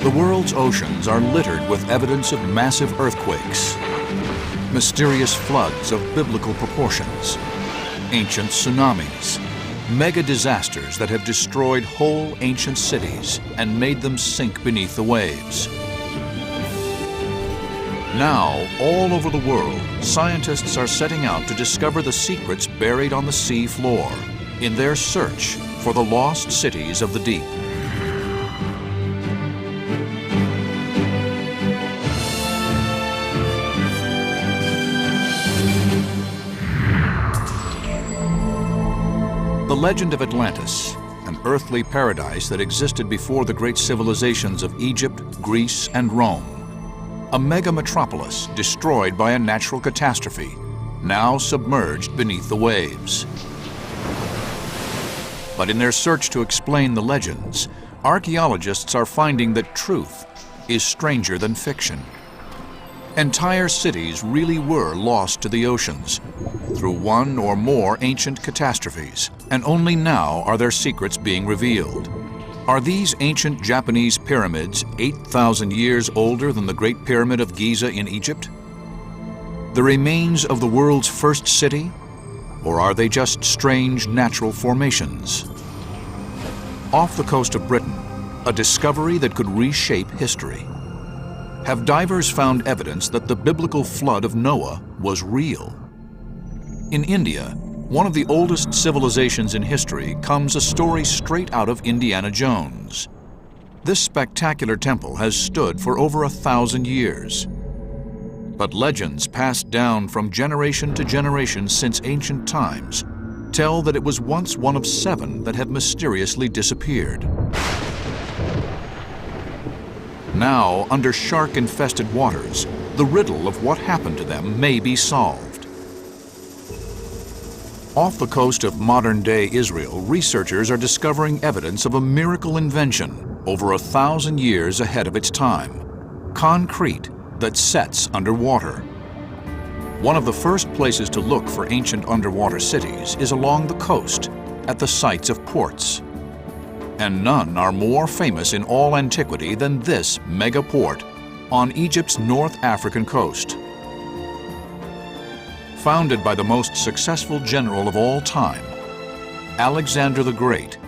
The world's oceans are littered with evidence of massive earthquakes, mysterious floods of biblical proportions, ancient tsunamis, mega disasters that have destroyed whole ancient cities and made them sink beneath the waves. Now, all over the world, scientists are setting out to discover the secrets buried on the sea floor in their search for the lost cities of the deep. The legend of Atlantis, an earthly paradise that existed before the great civilizations of Egypt, Greece, and Rome. A mega metropolis destroyed by a natural catastrophe, now submerged beneath the waves. But in their search to explain the legends, archaeologists are finding that truth is stranger than fiction. Entire cities really were lost to the oceans through one or more ancient catastrophes, and only now are their secrets being revealed. Are these ancient Japanese pyramids 8,000 years older than the Great Pyramid of Giza in Egypt? The remains of the world's first city? Or are they just strange natural formations? Off the coast of Britain, a discovery that could reshape history. Have divers found evidence that the biblical flood of Noah was real? In India, one of the oldest civilizations in history, comes a story straight out of Indiana Jones. This spectacular temple has stood for over 1,000 years. But legends passed down from generation to generation since ancient times tell that it was once one of 7 that have mysteriously disappeared. Now, under shark-infested waters, the riddle of what happened to them may be solved. Off the coast of modern-day Israel, researchers are discovering evidence of a miracle invention over 1,000 years ahead of its time. Concrete that sets underwater. One of the first places to look for ancient underwater cities is along the coast, at the sites of ports. And none are more famous in all antiquity than this mega port on Egypt's North African coast. Founded by the most successful general of all time, Alexander the Great,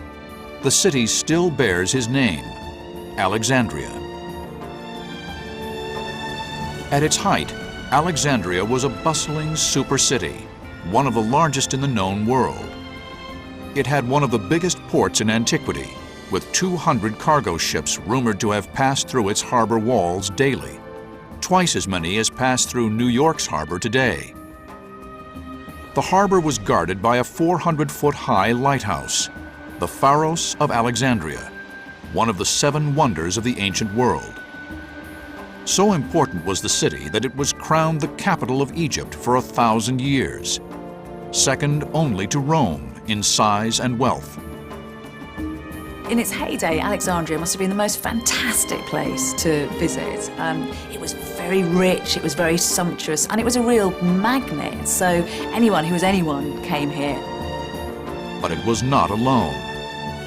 the city still bears his name, Alexandria. At its height, Alexandria was a bustling super city, one of the largest in the known world. It had one of the biggest ports in antiquity, with 200 cargo ships rumored to have passed through its harbor walls daily, twice as many as pass through New York's harbor today. The harbor was guarded by a 400-foot-high lighthouse, the Pharos of Alexandria, one of the 7 wonders of the ancient world. So important was the city that it was crowned the capital of Egypt for 1,000 years, second only to Rome in size and wealth. In its heyday, Alexandria must have been the most fantastic place to visit. It was very rich, it was very sumptuous, and it was a real magnet, so anyone who was anyone came here. But it was not alone.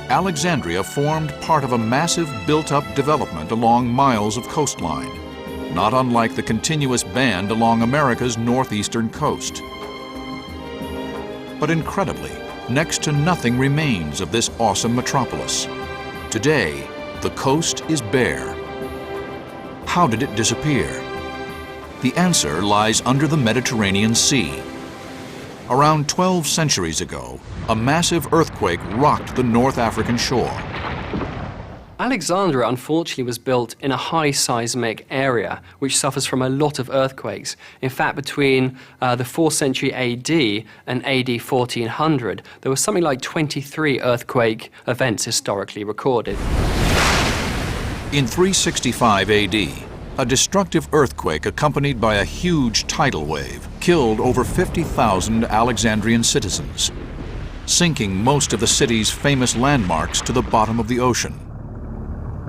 Alexandria formed part of a massive built-up development along miles of coastline, not unlike the continuous band along America's northeastern coast. But incredibly, next to nothing remains of this awesome metropolis. Today, the coast is bare. How did it disappear? The answer lies under the Mediterranean Sea. Around 12 centuries ago, a massive earthquake rocked the North African shore. Alexandria, unfortunately, was built in a high seismic area, which suffers from a lot of earthquakes. In fact, between the 4th century AD and AD 1400, there was something like 23 earthquake events historically recorded. In 365 AD, a destructive earthquake accompanied by a huge tidal wave killed over 50,000 Alexandrian citizens, sinking most of the city's famous landmarks to the bottom of the ocean.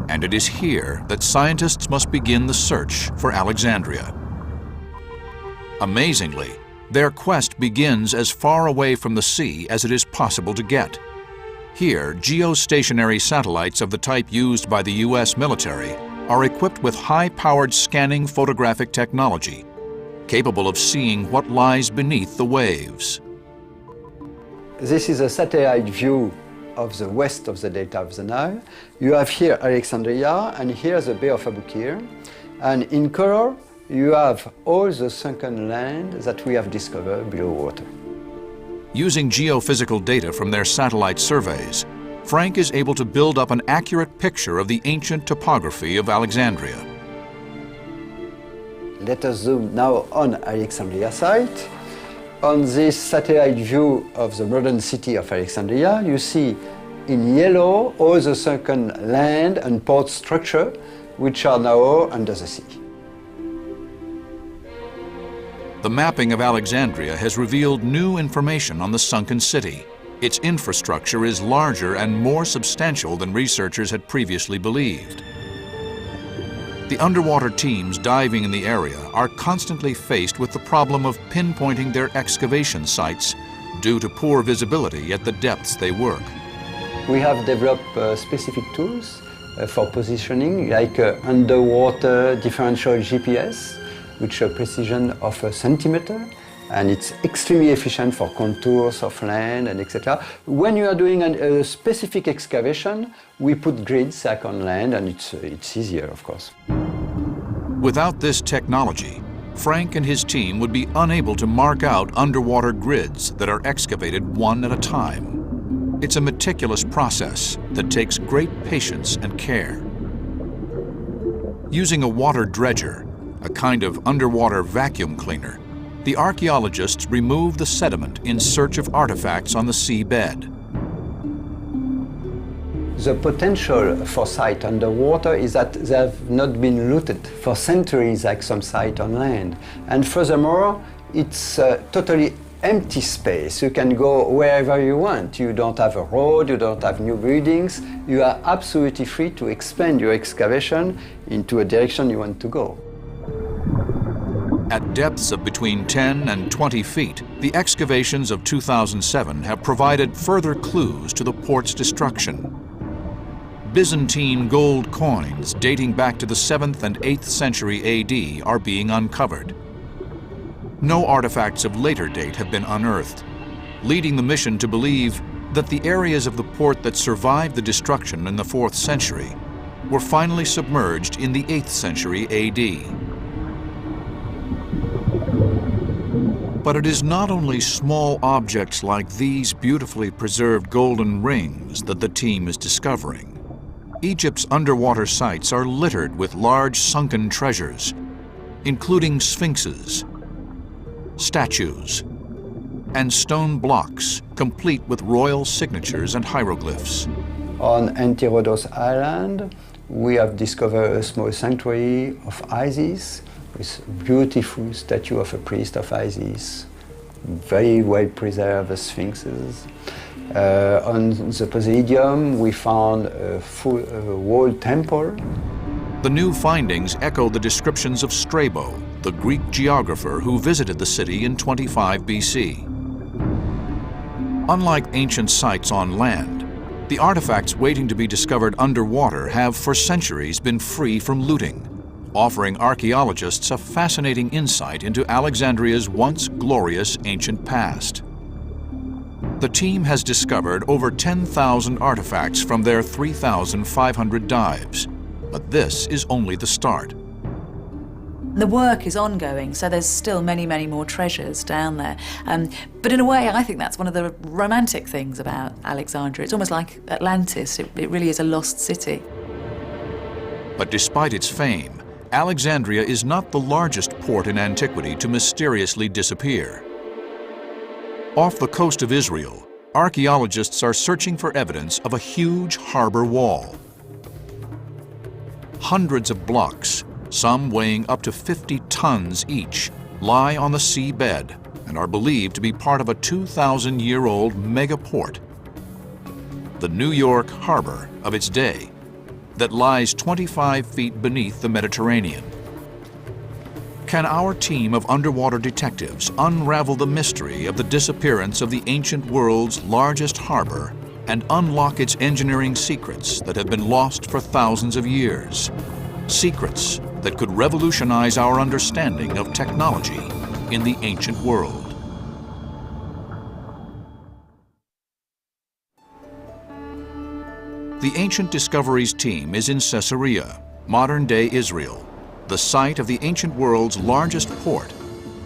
And it is here that scientists must begin the search for Alexandria. Amazingly, their quest begins as far away from the sea as it is possible to get. Here, geostationary satellites of the type used by the US military are equipped with high-powered scanning photographic technology, capable of seeing what lies beneath the waves. This is a satellite view of the west of the delta of the Nile. You have here Alexandria, and here the Bay of Aboukir. And in color, you have all the sunken land that we have discovered below water. Using geophysical data from their satellite surveys, Frank is able to build up an accurate picture of the ancient topography of Alexandria. Let us zoom now on Alexandria site. On this satellite view of the modern city of Alexandria, you see in yellow all the sunken land and port structure, which are now under the sea. The mapping of Alexandria has revealed new information on the sunken city. Its infrastructure is larger and more substantial than researchers had previously believed. The underwater teams diving in the area are constantly faced with the problem of pinpointing their excavation sites due to poor visibility at the depths they work. We have developed specific tools for positioning, like underwater differential GPS, which has a precision of a centimeter, and it's extremely efficient for contours of land and etc. When you are doing a specific excavation, we put grids like on land, and it's easier, of course. Without this technology, Frank and his team would be unable to mark out underwater grids that are excavated one at a time. It's a meticulous process that takes great patience and care. Using a water dredger, a kind of underwater vacuum cleaner, the archaeologists remove the sediment in search of artifacts on the seabed. The potential for sites underwater is that they have not been looted for centuries like some sites on land. And furthermore, it's a totally empty space. You can go wherever you want. You don't have a road, you don't have new buildings. You are absolutely free to expand your excavation into a direction you want to go. At depths of between 10 and 20 feet, the excavations of 2007 have provided further clues to the port's destruction. Byzantine gold coins dating back to the 7th and 8th century AD are being uncovered. No artifacts of later date have been unearthed, leading the mission to believe that the areas of the port that survived the destruction in the 4th century were finally submerged in the 8th century AD. But it is not only small objects like these beautifully preserved golden rings that the team is discovering. Egypt's underwater sites are littered with large sunken treasures, including sphinxes, statues, and stone blocks, complete with royal signatures and hieroglyphs. On Anti-Rhodos Island, we have discovered a small sanctuary of Isis, with a beautiful statue of a priest of Isis, very well preserved sphinxes. On the Poseidon, we found a full walled temple. The new findings echo the descriptions of Strabo, the Greek geographer who visited the city in 25 BC. Unlike ancient sites on land, the artifacts waiting to be discovered underwater have for centuries been free from looting, offering archaeologists a fascinating insight into Alexandria's once glorious ancient past. The team has discovered over 10,000 artifacts from their 3,500 dives, but this is only the start. The work is ongoing, so there's still many, many more treasures down there. But in a way, I think that's one of the romantic things about Alexandria. It's almost like Atlantis. It really is a lost city. But despite its fame, Alexandria is not the largest port in antiquity to mysteriously disappear. Off the coast of Israel, archaeologists are searching for evidence of a huge harbor wall. Hundreds of blocks, some weighing up to 50 tons each, lie on the seabed and are believed to be part of a 2,000-year-old megaport. The New York harbor of its day that lies 25 feet beneath the Mediterranean. Can our team of underwater detectives unravel the mystery of the disappearance of the ancient world's largest harbor and unlock its engineering secrets that have been lost for thousands of years? secrets that could revolutionize our understanding of technology in the ancient world. The Ancient Discoveries team is in Caesarea, modern-day Israel, the site of the ancient world's largest port,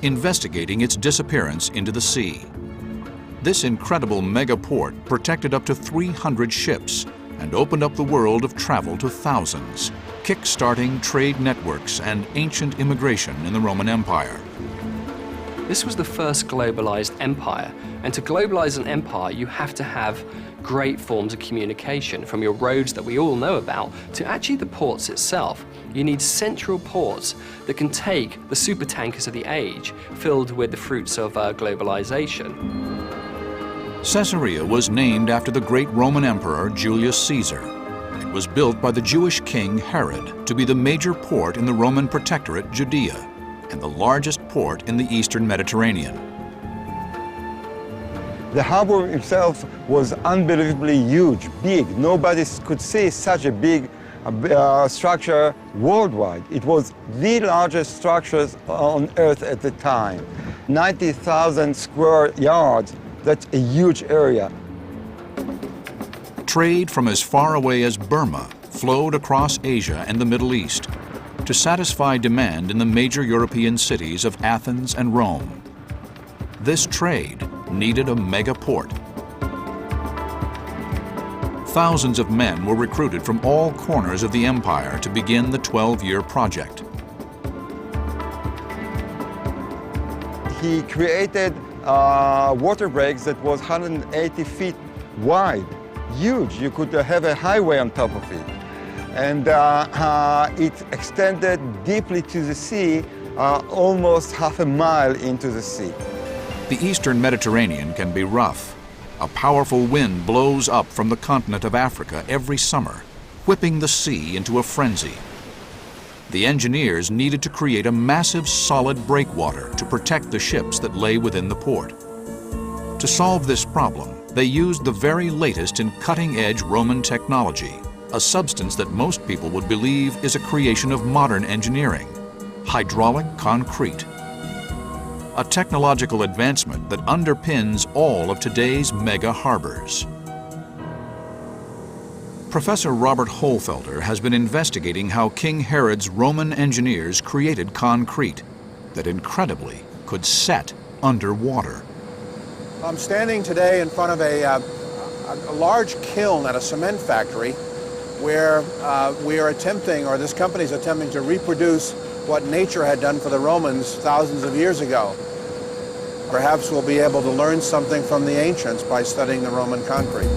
investigating its disappearance into the sea. This incredible mega port protected up to 300 ships and opened up the world of travel to thousands, kick-starting trade networks and ancient immigration in the Roman Empire. This was the first globalized empire, and to globalize an empire you have to have great forms of communication, from your roads that we all know about to actually the ports itself. You need central ports that can take the supertankers of the age filled with the fruits of globalization. Caesarea was named after the great Roman Emperor Julius Caesar. It was built by the Jewish king Herod to be the major port in the Roman Protectorate Judea and the largest port in the eastern Mediterranean. The harbor itself was unbelievably huge, big. Nobody could see such a big structure worldwide. It was the largest structures on Earth at the time. 90,000 square yards, that's a huge area. Trade from as far away as Burma flowed across Asia and the Middle East to satisfy demand in the major European cities of Athens and Rome. This trade needed a mega port. Thousands of men were recruited from all corners of the empire to begin the 12-year project. He created water breaks that was 180 feet wide, huge. You could have a highway on top of it. And it extended deeply to the sea, almost half a mile into the sea. The eastern Mediterranean can be rough. A powerful wind blows up from the continent of Africa every summer, whipping the sea into a frenzy. The engineers needed to create a massive solid breakwater to protect the ships that lay within the port. To solve this problem, they used the very latest in cutting-edge Roman technology, a substance that most people would believe is a creation of modern engineering: hydraulic concrete. A technological advancement that underpins all of today's mega harbors. Professor Robert Hohlfelder has been investigating how King Herod's Roman engineers created concrete that incredibly could set underwater. I'm standing today in front of a large kiln at a cement factory where we are attempting, or this company is attempting, to reproduce what nature had done for the Romans thousands of years ago. Perhaps we'll be able to learn something from the ancients by studying the Roman concrete.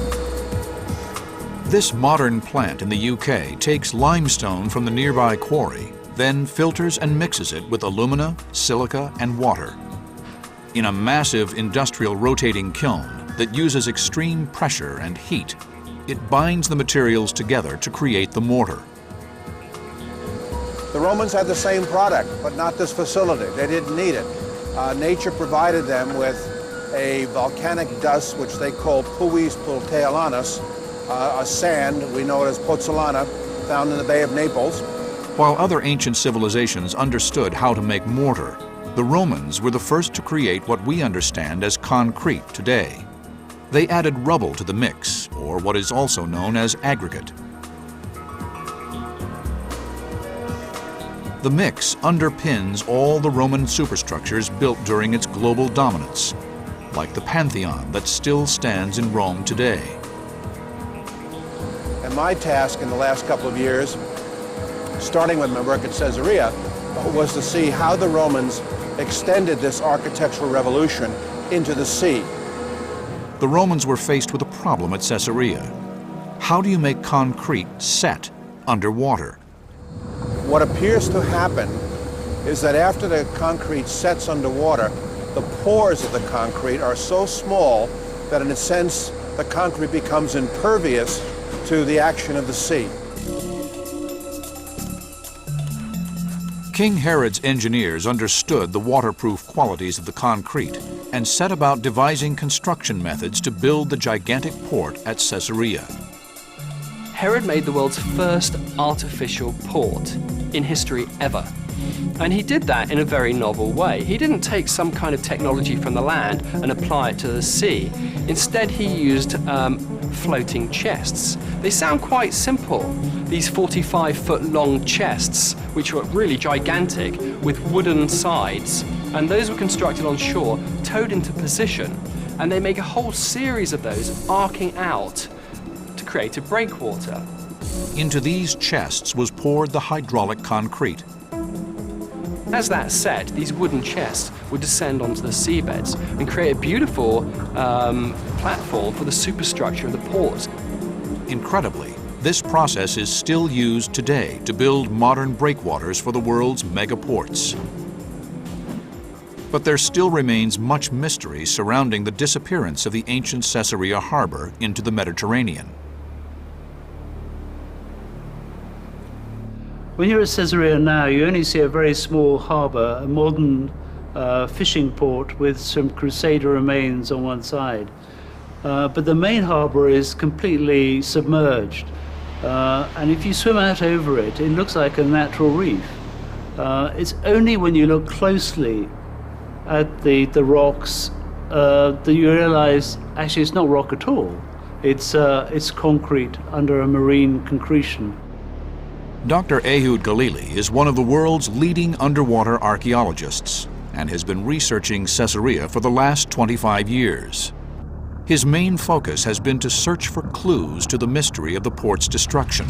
This modern plant in the UK takes limestone from the nearby quarry, then filters and mixes it with alumina, silica, and water. In a massive industrial rotating kiln that uses extreme pressure and heat, it binds the materials together to create the mortar. The Romans had the same product, but not this facility. They didn't need it. Nature provided them with a volcanic dust, which they call puis puteolanus, a sand, we know it as pozzolana, found in the Bay of Naples. While other ancient civilizations understood how to make mortar, the Romans were the first to create what we understand as concrete today. They added rubble to the mix, or what is also known as aggregate. The mix underpins all the Roman superstructures built during its global dominance, like the Pantheon that still stands in Rome today. And my task in the last couple of years, starting with my work at Caesarea, was to see how the Romans extended this architectural revolution into the sea. The Romans were faced with a problem at Caesarea. How do you make concrete set underwater? What appears to happen is that after the concrete sets underwater, the pores of the concrete are so small that in a sense the concrete becomes impervious to the action of the sea. King Herod's engineers understood the waterproof qualities of the concrete and set about devising construction methods to build the gigantic port at Caesarea. Herod made the world's first artificial port in history ever. And he did that in a very novel way. He didn't take some kind of technology from the land and apply it to the sea. Instead, he used floating chests. They sound quite simple, these 45-foot-long chests, which were really gigantic, with wooden sides. And those were constructed on shore, towed into position, and they make a whole series of those arcing out to create a breakwater. Into these chests was poured the hydraulic concrete. As that set, these wooden chests would descend onto the seabeds and create a beautiful platform for the superstructure of the port. Incredibly, this process is still used today to build modern breakwaters for the world's megaports. But there still remains much mystery surrounding the disappearance of the ancient Caesarea harbor into the Mediterranean. When you're at Caesarea now, you only see a very small harbor, a modern fishing port with some Crusader remains on one side. But the main harbor is completely submerged. And if you swim out over it, it looks like a natural reef. It's only when you look closely at the rocks that you realize actually it's not rock at all. It's concrete under a marine concretion. Dr. Ehud Galili is one of the world's leading underwater archaeologists and has been researching Caesarea for the last 25 years. His main focus has been to search for clues to the mystery of the port's destruction.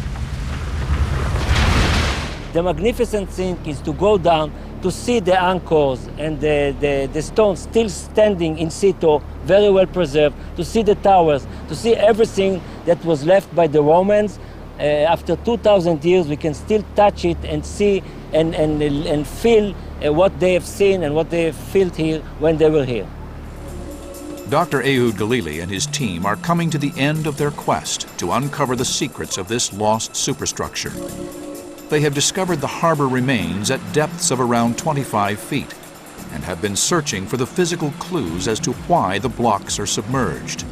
The magnificent thing is to go down to see the anchors and the stones still standing in situ, very well preserved, to see the towers, to see everything that was left by the Romans. After 2,000 years, we can still touch it and see and feel what they have seen and what they have felt here when they were here. Dr. Ehud Galili and his team are coming to the end of their quest to uncover the secrets of this lost superstructure. They have discovered the harbor remains at depths of around 25 feet and have been searching for the physical clues as to why the blocks are submerged.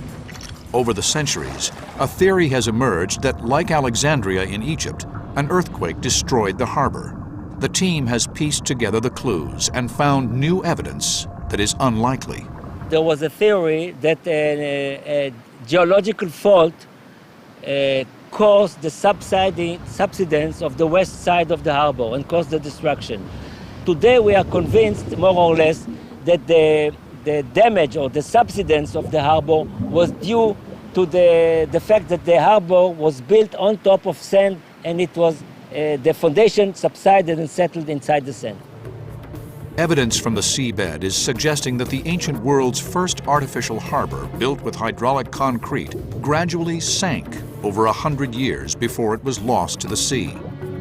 Over the centuries, a theory has emerged that, like Alexandria in Egypt, an earthquake destroyed the harbor. The team has pieced together the clues and found new evidence that is unlikely. There was a theory that a geological fault caused the subsidence of the west side of the harbor and caused the destruction. Today we are convinced, more or less, that the damage or the subsidence of the harbor was due to the fact that the harbor was built on top of sand and it was the foundation subsided and settled inside the sand. Evidence from the seabed is suggesting that the ancient world's first artificial harbor, built with hydraulic concrete, gradually sank over 100 years before it was lost to the sea.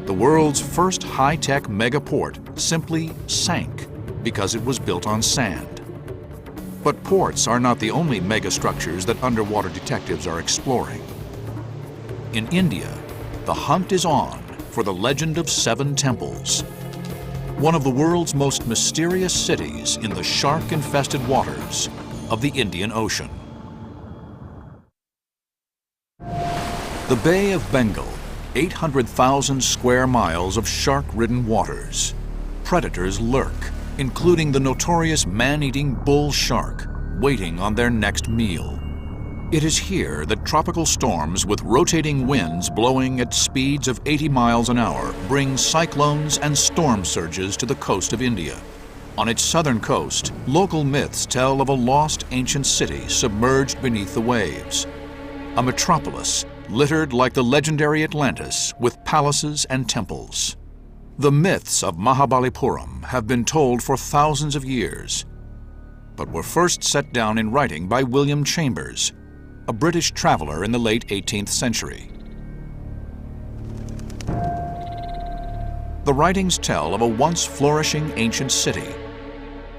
The world's first high-tech megaport simply sank because it was built on sand. But ports are not the only megastructures that underwater detectives are exploring. In India, the hunt is on for the legend of 7 temples, one of the world's most mysterious cities in the shark-infested waters of the Indian Ocean. The Bay of Bengal, 800,000 square miles of shark-ridden waters. Predators lurk, including the notorious man-eating bull shark, waiting on their next meal. It is here that tropical storms with rotating winds blowing at speeds of 80 miles an hour bring cyclones and storm surges to the coast of India. On its southern coast, local myths tell of a lost ancient city submerged beneath the waves. A metropolis littered like the legendary Atlantis with palaces and temples. The myths of Mahabalipuram have been told for thousands of years, but were first set down in writing by William Chambers, a British traveler in the late 18th century. The writings tell of a once flourishing ancient city,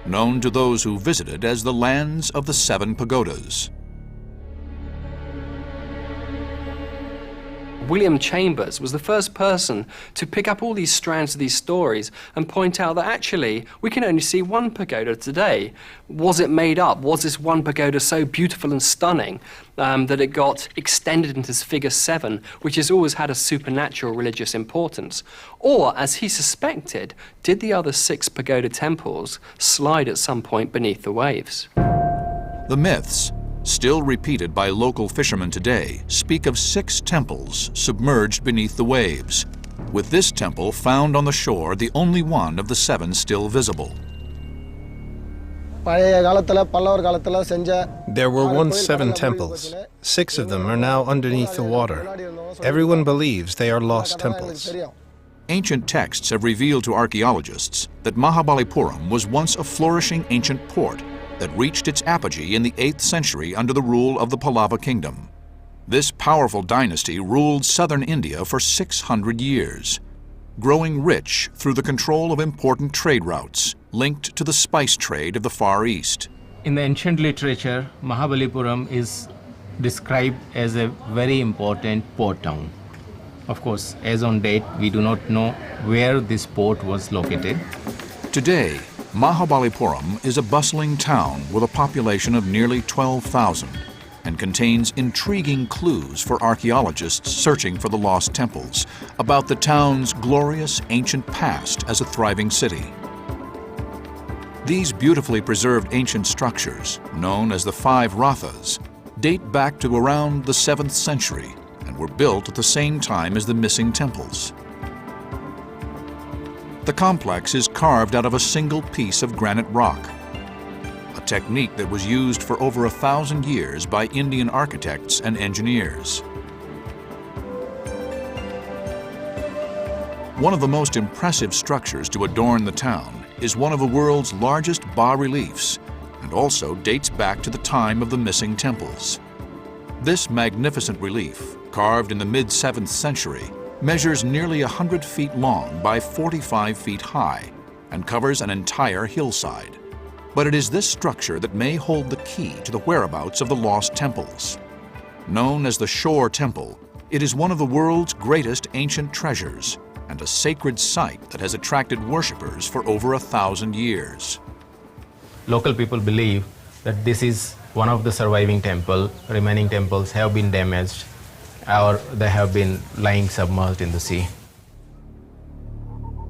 known to those who visited as the lands of the 7 pagodas. William Chambers was the first person to pick up all these strands of these stories and point out that actually we can only see one pagoda today. Was it made up? Was this one pagoda so beautiful and stunning that it got extended into this figure 7, which has always had a supernatural religious importance? Or, as he suspected, did the other 6 pagoda temples slide at some point beneath the waves? The myths, still repeated by local fishermen today, speak of 6 temples submerged beneath the waves, with this temple found on the shore the only one of the 7 still visible. There were once 7 temples. 6 of them are now underneath the water. Everyone believes they are lost temples. Ancient texts have revealed to archaeologists that Mahabalipuram was once a flourishing ancient port that reached its apogee in the 8th century under the rule of the Pallava kingdom. This powerful dynasty ruled southern India for 600 years, growing rich through the control of important trade routes linked to the spice trade of the Far East. In the ancient literature, Mahabalipuram is described as a very important port town. Of course, as on date, we do not know where this port was located. Today, Mahabalipuram is a bustling town with a population of nearly 12,000 and contains intriguing clues for archaeologists searching for the lost temples about the town's glorious ancient past as a thriving city. These beautifully preserved ancient structures, known as the 5 Rathas, date back to around the 7th century and were built at the same time as the missing temples. The complex is carved out of a single piece of granite rock, a technique that was used for over 1,000 years by Indian architects and engineers. One of the most impressive structures to adorn the town is one of the world's largest bas-reliefs and also dates back to the time of the missing temples. This magnificent relief, carved in the mid-7th century, measures nearly 100 feet long by 45 feet high and covers an entire hillside. But it is this structure that may hold the key to the whereabouts of the lost temples. Known as the Shore Temple, it is one of the world's greatest ancient treasures and a sacred site that has attracted worshippers for over 1,000 years. Local people believe that this is one of the surviving temples. Remaining temples have been damaged or they have been lying submerged in the sea.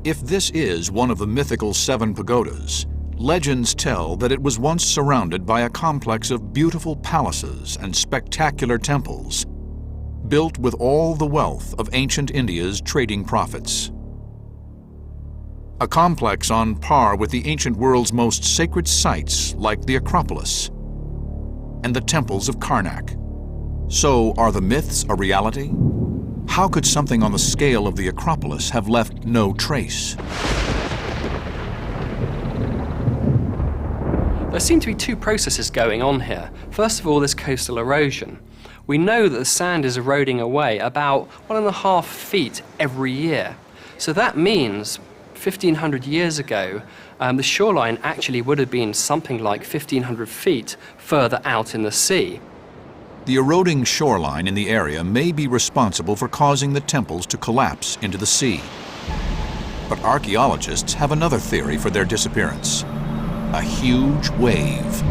If this is one of the mythical 7 pagodas, legends tell that it was once surrounded by a complex of beautiful palaces and spectacular temples, built with all the wealth of ancient India's trading profits. A complex on par with the ancient world's most sacred sites like the Acropolis and the temples of Karnak. So, are the myths a reality? How could something on the scale of the Acropolis have left no trace? There seem to be 2 processes going on here. First of all, there's coastal erosion. We know that the sand is eroding away about 1.5 feet every year. So that means 1,500 years ago, the shoreline actually would have been something like 1,500 feet further out in the sea. The eroding shoreline in the area may be responsible for causing the temples to collapse into the sea. But archaeologists have another theory for their disappearance: a huge wave.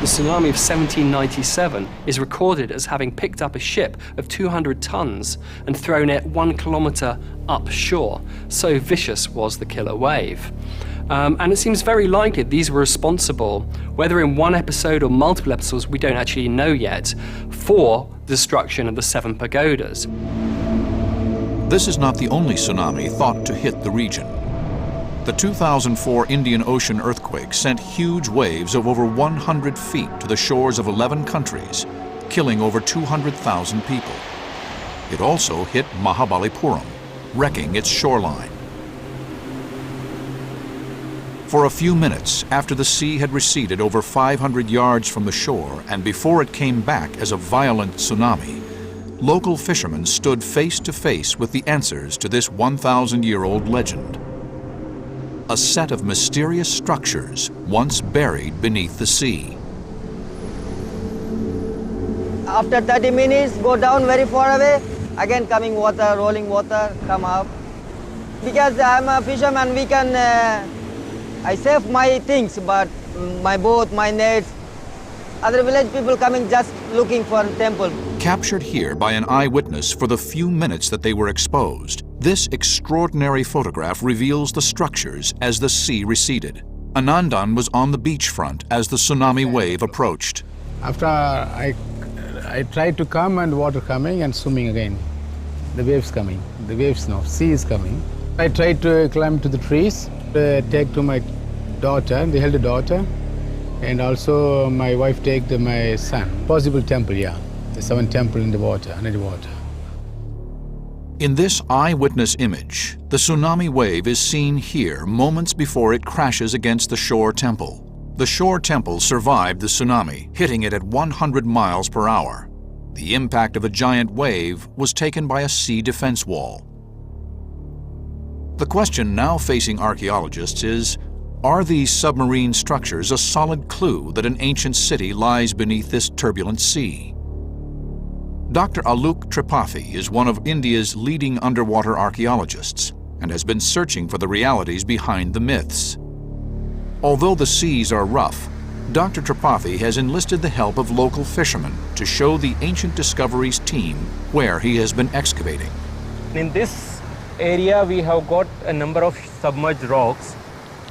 The tsunami of 1797 is recorded as having picked up a ship of 200 tons and thrown it 1 kilometer upshore. So vicious was the killer wave. And it seems very likely these were responsible, whether in one episode or multiple episodes, we don't actually know yet, for the destruction of the 7 pagodas. This is not the only tsunami thought to hit the region. The 2004 Indian Ocean earthquake sent huge waves of over 100 feet to the shores of 11 countries, killing over 200,000 people. It also hit Mahabalipuram, wrecking its shoreline. For a few minutes after the sea had receded over 500 yards from the shore and before it came back as a violent tsunami, local fishermen stood face to face with the answers to this 1,000-year-old legend. A set of mysterious structures once buried beneath the sea. After 30 minutes, go down very far away. again coming water, rolling water, come up. Because I'm a fisherman, we can, I save my things, but my boat, my nets, other village people coming just looking for a temple. Captured here by an eyewitness for the few minutes that they were exposed, this extraordinary photograph reveals the structures as the sea receded. Anandan was on the beachfront as the tsunami wave approached. After I tried to come and water coming and swimming again. The waves coming, the waves no, sea is coming. I tried to climb to the trees, take to my daughter, the elder daughter, and also my wife take to my son. Possible temple, yeah. The 7 temple in the water, under the water. In this eyewitness image, the tsunami wave is seen here moments before it crashes against the shore temple. The shore temple survived the tsunami, hitting it at 100 miles per hour. The impact of the giant wave was taken by a sea defense wall. The question now facing archaeologists is, are these submarine structures a solid clue that an ancient city lies beneath this turbulent sea? Dr. Alok Tripathi is one of India's leading underwater archaeologists and has been searching for the realities behind the myths. Although the seas are rough, Dr. Tripathi has enlisted the help of local fishermen to show the Ancient Discoveries team where he has been excavating. In this area, we have got a number of submerged rocks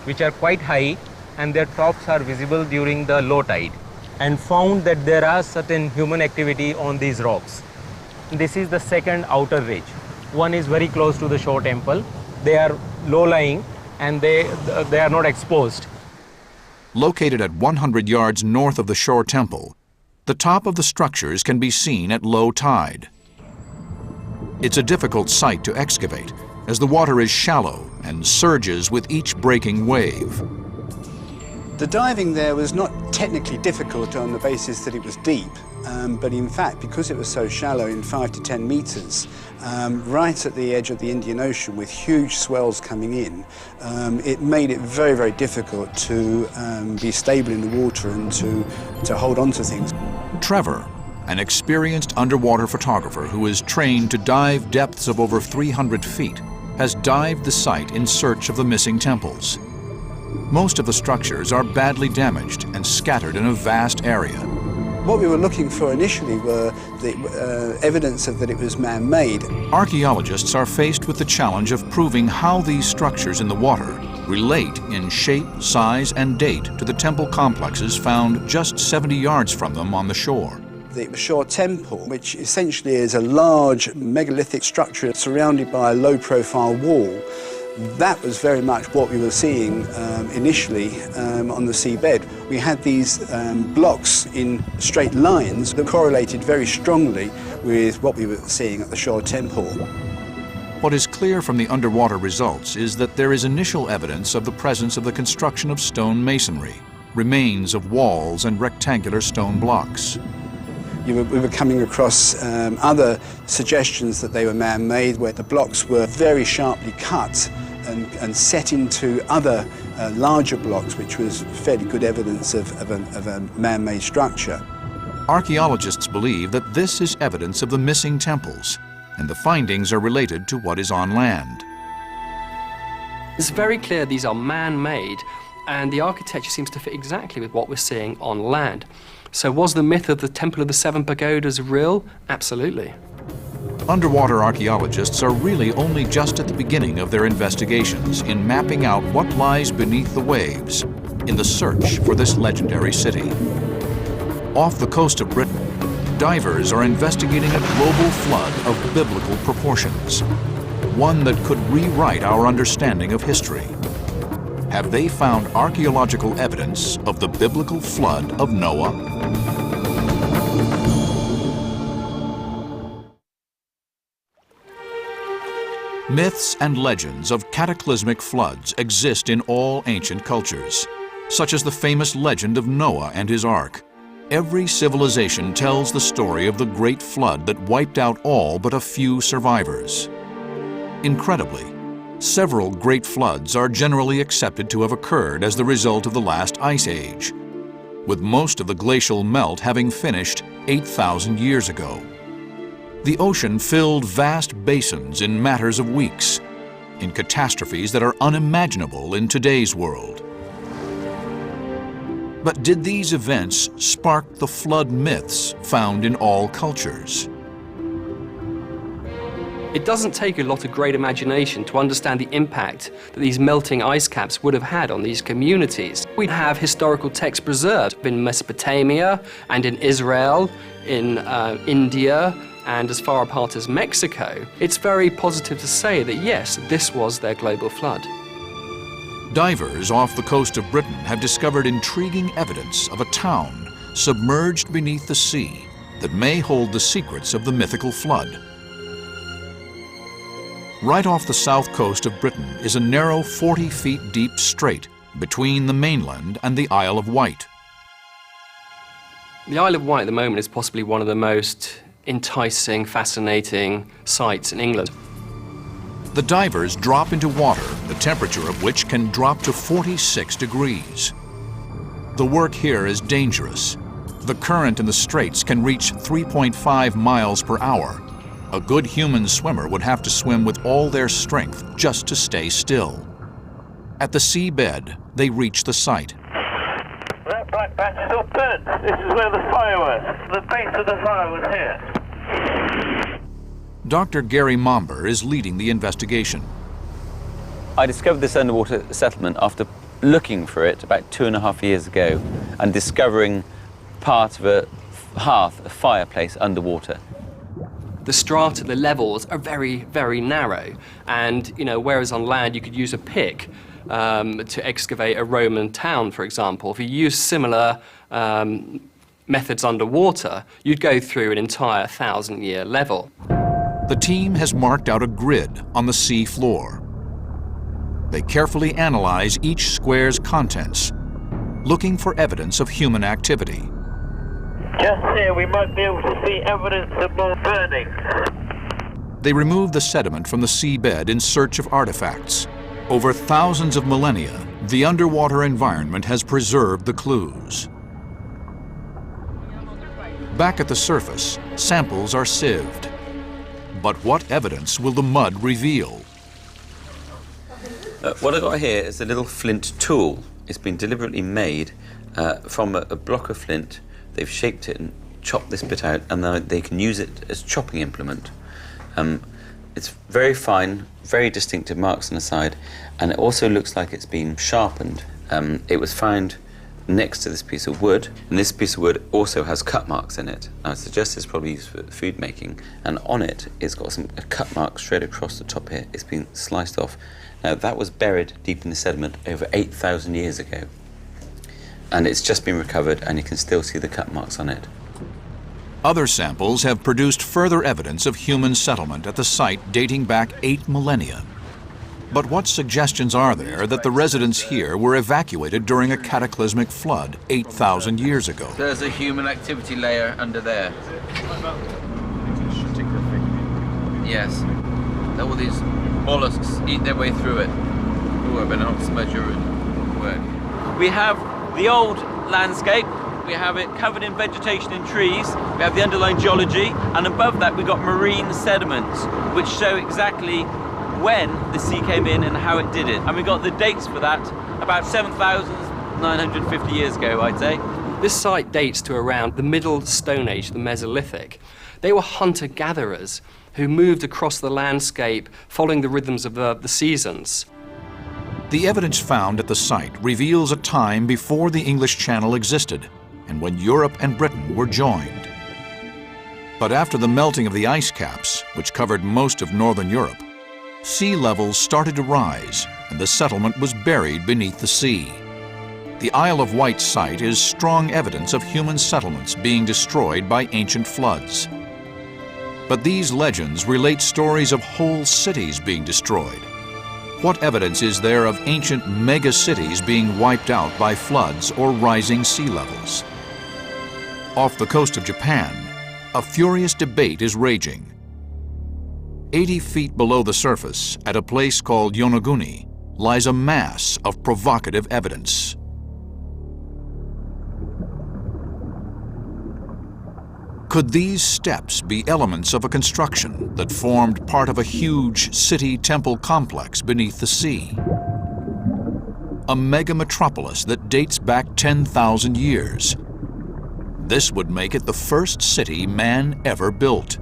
which are quite high and their tops are visible during the low tide, and found that there are certain human activity on these rocks. This is the second outer ridge. One is very close to the shore temple. They are low-lying and they are not exposed. Located at 100 yards north of the shore temple, the top of the structures can be seen at low tide. It's a difficult site to excavate, as the water is shallow and surges with each breaking wave. The diving there was not technically difficult on the basis that it was deep, but in fact, because it was so shallow in 5 to 10 meters, right at the edge of the Indian Ocean with huge swells coming in, it made it very, very difficult to be stable in the water and to hold on to things. Trevor, an experienced underwater photographer who is trained to dive depths of over 300 feet, has dived the site in search of the missing temples. Most of the structures are badly damaged and scattered in a vast area. What we were looking for initially were the evidence of that it was man-made. Archaeologists are faced with the challenge of proving how these structures in the water relate in shape, size, and date to the temple complexes found just 70 yards from them on the shore. The shore temple, which essentially is a large megalithic structure surrounded by a low-profile wall, that was very much what we were seeing initially on the seabed. We had these blocks in straight lines that correlated very strongly with what we were seeing at the shore temple. What is clear from the underwater results is that there is initial evidence of the presence of the construction of stone masonry, remains of walls and rectangular stone blocks. We were coming across other suggestions that they were man-made, where the blocks were very sharply cut and set into other larger blocks, which was fairly good evidence of a man-made structure. Archaeologists believe that this is evidence of the missing temples, and the findings are related to what is on land. It's very clear these are man-made, and the architecture seems to fit exactly with what we're seeing on land. So was the myth of the Temple of the Seven Pagodas real? Absolutely. Underwater archaeologists are really only just at the beginning of their investigations in mapping out what lies beneath the waves in the search for this legendary city. Off the coast of Britain, divers are investigating a global flood of biblical proportions, one that could rewrite our understanding of history. Have they found archaeological evidence of the biblical flood of Noah? Myths and legends of cataclysmic floods exist in all ancient cultures, such as the famous legend of Noah and his ark. Every civilization tells the story of the great flood that wiped out all but a few survivors. Incredibly, several great floods are generally accepted to have occurred as the result of the last ice age, with most of the glacial melt having finished 8,000 years ago. The ocean filled vast basins in matters of weeks, in catastrophes that are unimaginable in today's world. But did these events spark the flood myths found in all cultures? It doesn't take a lot of great imagination to understand the impact that these melting ice caps would have had on these communities. We have historical texts preserved in Mesopotamia and in Israel, in India, and as far apart as Mexico. It's very positive to say that yes, this was their global flood. Divers off the coast of Britain have discovered intriguing evidence of a town submerged beneath the sea that may hold the secrets of the mythical flood. Right off the south coast of Britain is a narrow 40 feet deep strait between the mainland and the Isle of Wight. The Isle of Wight at the moment is possibly one of the most enticing, fascinating sights in England. The divers drop into water, the temperature of which can drop to 46 degrees. The work here is dangerous. The current in the straits can reach 3.5 miles per hour. A good human swimmer would have to swim with all their strength just to stay still. At the seabed, they reach the site. That black patch is all burnt. This is where the fire was. The base of the fire was here. Dr. Gary Momber is leading the investigation. I discovered this underwater settlement after looking for it about 2.5 years ago and discovering part of a hearth, a fireplace underwater. The strata, the levels are very, very narrow. And, whereas on land you could use a pick to excavate a Roman town, for example, if you use similar methods underwater, you'd go through an entire 1,000-year level. The team has marked out a grid on the sea floor. They carefully analyze each square's contents, looking for evidence of human activity. Just here we might be able to see evidence of more burning. They remove the sediment from the seabed in search of artifacts. Over thousands of millennia, the underwater environment has preserved the clues. Back at the surface, samples are sieved. But what evidence will the mud reveal? What I got here is a little flint tool. It's been deliberately made from a block of flint. They've shaped it and chopped this bit out, and they can use it as chopping implement. It's very fine, very distinctive marks on the side, and it also looks like it's been sharpened. It was found next to this piece of wood, and this piece of wood also has cut marks in it. I suggest it's probably used for food making, and on it, it's got a cut mark straight across the top here. It's been sliced off. Now, that was buried deep in the sediment over 8,000 years ago. And it's just been recovered, and you can still see the cut marks on it. Other samples have produced further evidence of human settlement at the site dating back 8 millennia. But what suggestions are there that the residents here were evacuated during a cataclysmic flood 8,000 years ago? There's a human activity layer under there. Yes. All these mollusks eat their way through it. Ooh, I've been out to smudge your work. We have the old landscape. We have it covered in vegetation and trees. We have the underlying geology, and above that we've got marine sediments, which show exactly when the sea came in and how it did it. And we got the dates for that about 7,950 years ago, I'd say. This site dates to around the Middle Stone Age, the Mesolithic. They were hunter-gatherers who moved across the landscape following the rhythms of the seasons. The evidence found at the site reveals a time before the English Channel existed and when Europe and Britain were joined. But after the melting of the ice caps, which covered most of northern Europe, sea levels started to rise and the settlement was buried beneath the sea. The Isle of Wight site is strong evidence of human settlements being destroyed by ancient floods. But these legends relate stories of whole cities being destroyed. What evidence is there of ancient mega-cities being wiped out by floods or rising sea levels? Off the coast of Japan, a furious debate is raging. 80 feet below the surface, at a place called Yonaguni, lies a mass of provocative evidence. Could these steps be elements of a construction that formed part of a huge city-temple complex beneath the sea? A mega-metropolis that dates back 10,000 years. This would make it the first city man ever built.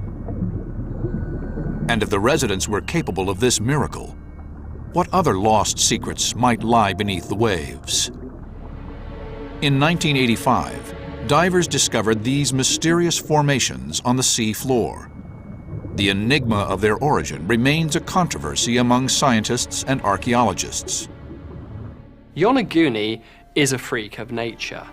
And if the residents were capable of this miracle, what other lost secrets might lie beneath the waves? In 1985, divers discovered these mysterious formations on the sea floor. The enigma of their origin remains a controversy among scientists and archaeologists. Yonaguni is a freak of nature,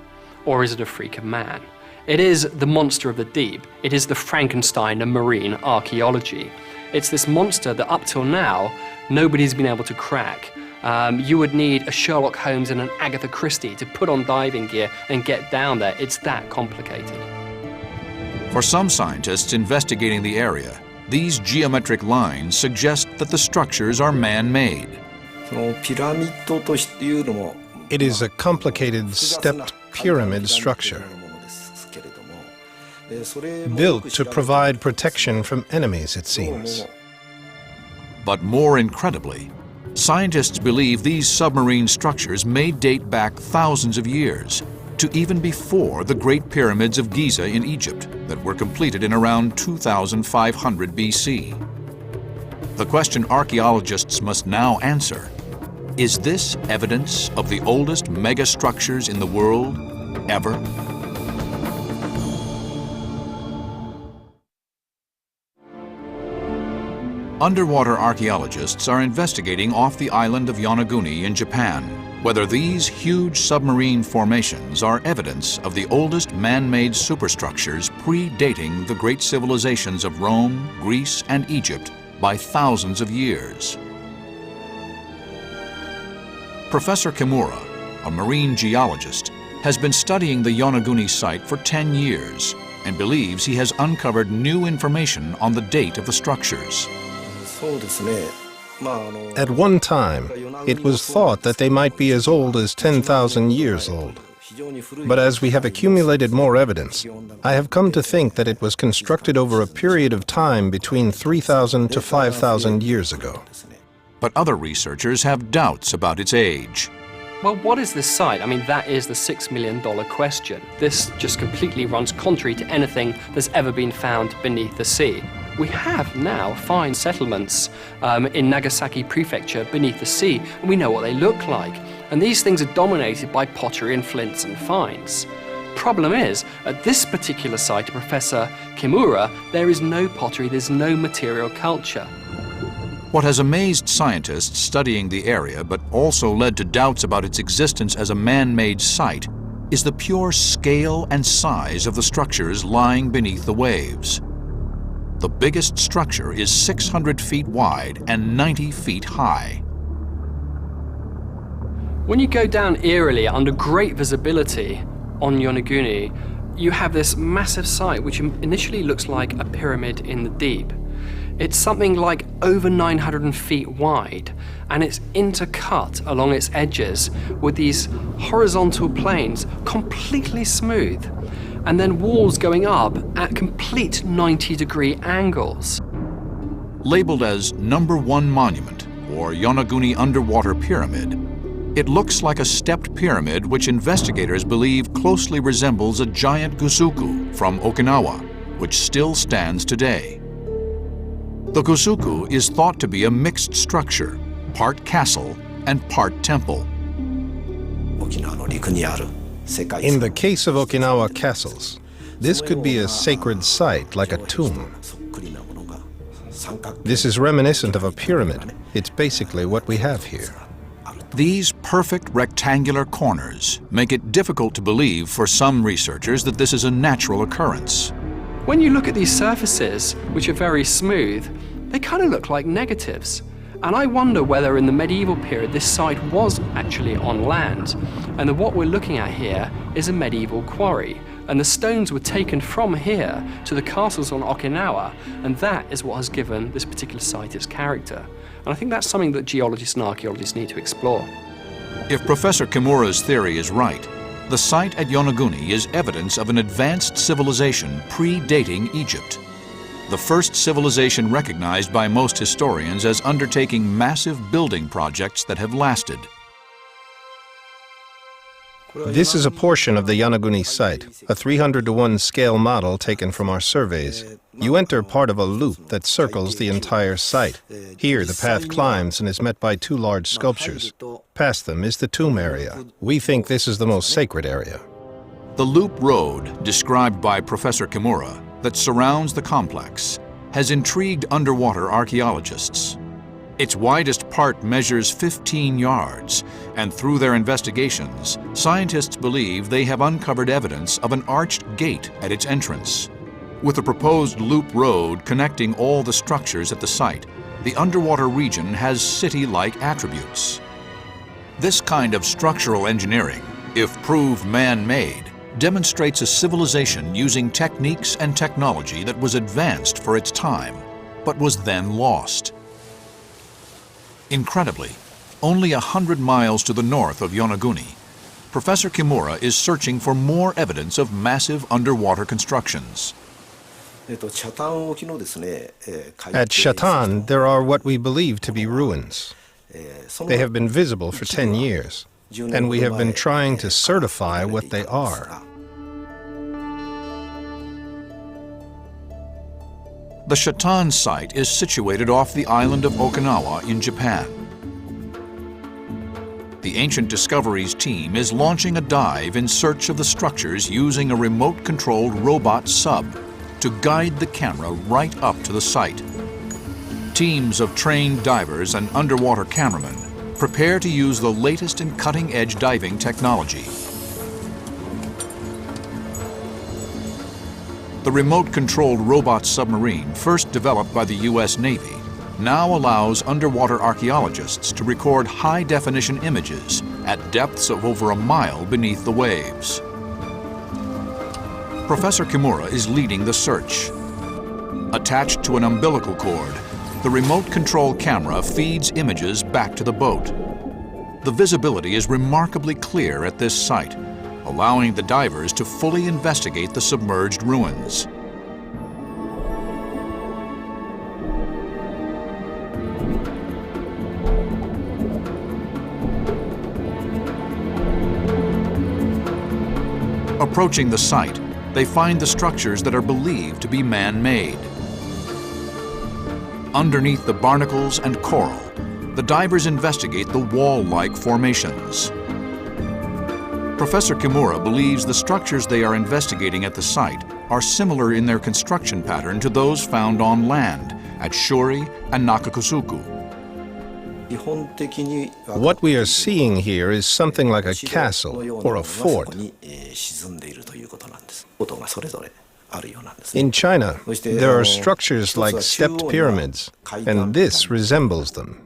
or is it a freak of man? It is the monster of the deep. It is the Frankenstein of marine archaeology. It's this monster that up till now, nobody's been able to crack. You would need a Sherlock Holmes and an Agatha Christie to put on diving gear and get down there. It's that complicated. For some scientists investigating the area, these geometric lines suggest that the structures are man-made. It is a complicated stepped pyramid structure, built to provide protection from enemies, it seems. But more incredibly, scientists believe these submarine structures may date back thousands of years, to even before the Great Pyramids of Giza in Egypt that were completed in around 2500 BC. The question archaeologists must now answer: is this evidence of the oldest megastructures in the world ever? Underwater archaeologists are investigating off the island of Yonaguni in Japan whether these huge submarine formations are evidence of the oldest man-made superstructures predating the great civilizations of Rome, Greece, and Egypt by thousands of years. Professor Kimura, a marine geologist, has been studying the Yonaguni site for 10 years and believes he has uncovered new information on the date of the structures. At one time, it was thought that they might be as old as 10,000 years old. But as we have accumulated more evidence, I have come to think that it was constructed over a period of time between 3,000 to 5,000 years ago. But other researchers have doubts about its age. Well, what is this site? I mean, that is the $6 million question. This just completely runs contrary to anything that's ever been found beneath the sea. We have now fine settlements in Nagasaki Prefecture beneath the sea, and we know what they look like. And these things are dominated by pottery and flints and finds. Problem is, at this particular site of Professor Kimura, there is no pottery, there's no material culture. What has amazed scientists studying the area, but also led to doubts about its existence as a man-made site, is the pure scale and size of the structures lying beneath the waves. The biggest structure is 600 feet wide and 90 feet high. When you go down eerily under great visibility on Yonaguni, you have this massive site which initially looks like a pyramid in the deep. It's something like over 900 feet wide, and it's intercut along its edges with these horizontal planes, completely smooth, and then walls going up at complete 90-degree angles. Labeled as #1 Monument, or Yonaguni Underwater Pyramid, it looks like a stepped pyramid which investigators believe closely resembles a giant gusuku from Okinawa, which still stands today. The gusuku is thought to be a mixed structure, part castle and part temple. In the case of Okinawa castles, this could be a sacred site like a tomb. This is reminiscent of a pyramid. It's basically what we have here. These perfect rectangular corners make it difficult to believe for some researchers that this is a natural occurrence. When you look at these surfaces, which are very smooth, they kind of look like negatives. And I wonder whether in the medieval period this site was actually on land, and that what we're looking at here is a medieval quarry, and the stones were taken from here to the castles on Okinawa, and that is what has given this particular site its character. And I think that's something that geologists and archaeologists need to explore. If Professor Kimura's theory is right, The site at Yonaguni is evidence of an advanced civilization predating Egypt. The first civilization recognized by most historians as undertaking massive building projects that have lasted. This is a portion of the Yonaguni site, a 300:1 scale model taken from our surveys. You enter part of a loop that circles the entire site. Here, the path climbs and is met by two large sculptures. Past them is the tomb area. We think this is the most sacred area. The loop road, described by Professor Kimura, that surrounds the complex, has intrigued underwater archaeologists. Its widest part measures 15 yards, and through their investigations, scientists believe they have uncovered evidence of an arched gate at its entrance. With a proposed loop road connecting all the structures at the site, the underwater region has city-like attributes. This kind of structural engineering, if proved man-made, demonstrates a civilization using techniques and technology that was advanced for its time, but was then lost. Incredibly, only 100 miles to the north of Yonaguni, Professor Kimura is searching for more evidence of massive underwater constructions. At Shatan, there are what we believe to be ruins. They have been visible for 10 years, and we have been trying to certify what they are. The Shatan site is situated off the island of Okinawa in Japan. The Ancient Discoveries team is launching a dive in search of the structures using a remote-controlled robot sub to guide the camera right up to the site. Teams of trained divers and underwater cameramen prepare to use the latest in cutting-edge diving technology. The remote-controlled robot submarine, first developed by the U.S. Navy, now allows underwater archaeologists to record high-definition images at depths of over a mile beneath the waves. Professor Kimura is leading the search. Attached to an umbilical cord, the remote-control camera feeds images back to the boat. The visibility is remarkably clear at this site, allowing the divers to fully investigate the submerged ruins. Approaching the site, they find the structures that are believed to be man-made. Underneath the barnacles and coral, the divers investigate the wall-like formations. Professor Kimura believes the structures they are investigating at the site are similar in their construction pattern to those found on land at Shuri and Nakakusuku. What we are seeing here is something like a castle or a fort. In China, there are structures like stepped pyramids, and this resembles them.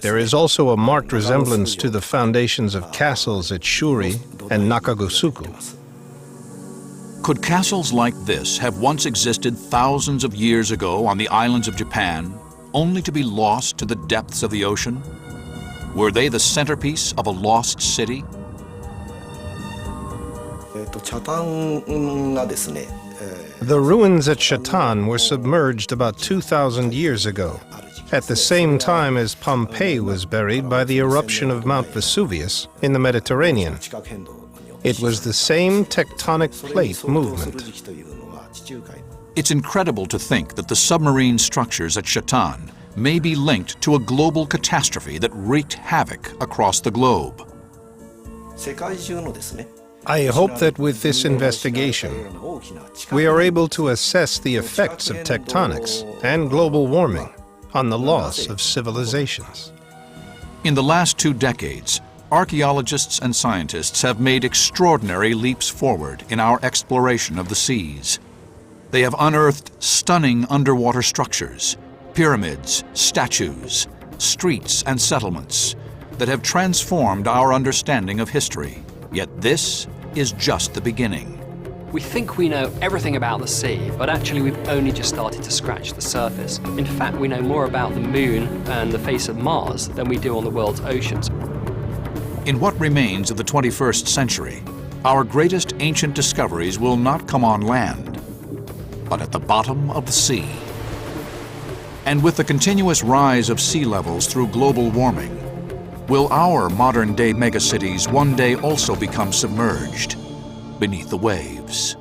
There is also a marked resemblance to the foundations of castles at Shuri and Nakagusuku. Could castles like this have once existed thousands of years ago on the islands of Japan, only to be lost to the depths of the ocean? Were they the centerpiece of a lost city? The ruins at Shatan were submerged about 2,000 years ago, at the same time as Pompeii was buried by the eruption of Mount Vesuvius in the Mediterranean. It was the same tectonic plate movement. It's incredible to think that the submarine structures at Shatan may be linked to a global catastrophe that wreaked havoc across the globe. I hope that with this investigation, we are able to assess the effects of tectonics and global warming on the loss of civilizations. In the last 2 decades, archaeologists and scientists have made extraordinary leaps forward in our exploration of the seas. They have unearthed stunning underwater structures, pyramids, statues, streets and settlements that have transformed our understanding of history. Yet this is just the beginning. We think we know everything about the sea, but actually we've only just started to scratch the surface. In fact, we know more about the Moon and the face of Mars than we do on the world's oceans. In what remains of the 21st century, our greatest ancient discoveries will not come on land, but at the bottom of the sea. And with the continuous rise of sea levels through global warming, will our modern-day megacities one day also become submerged beneath the waves?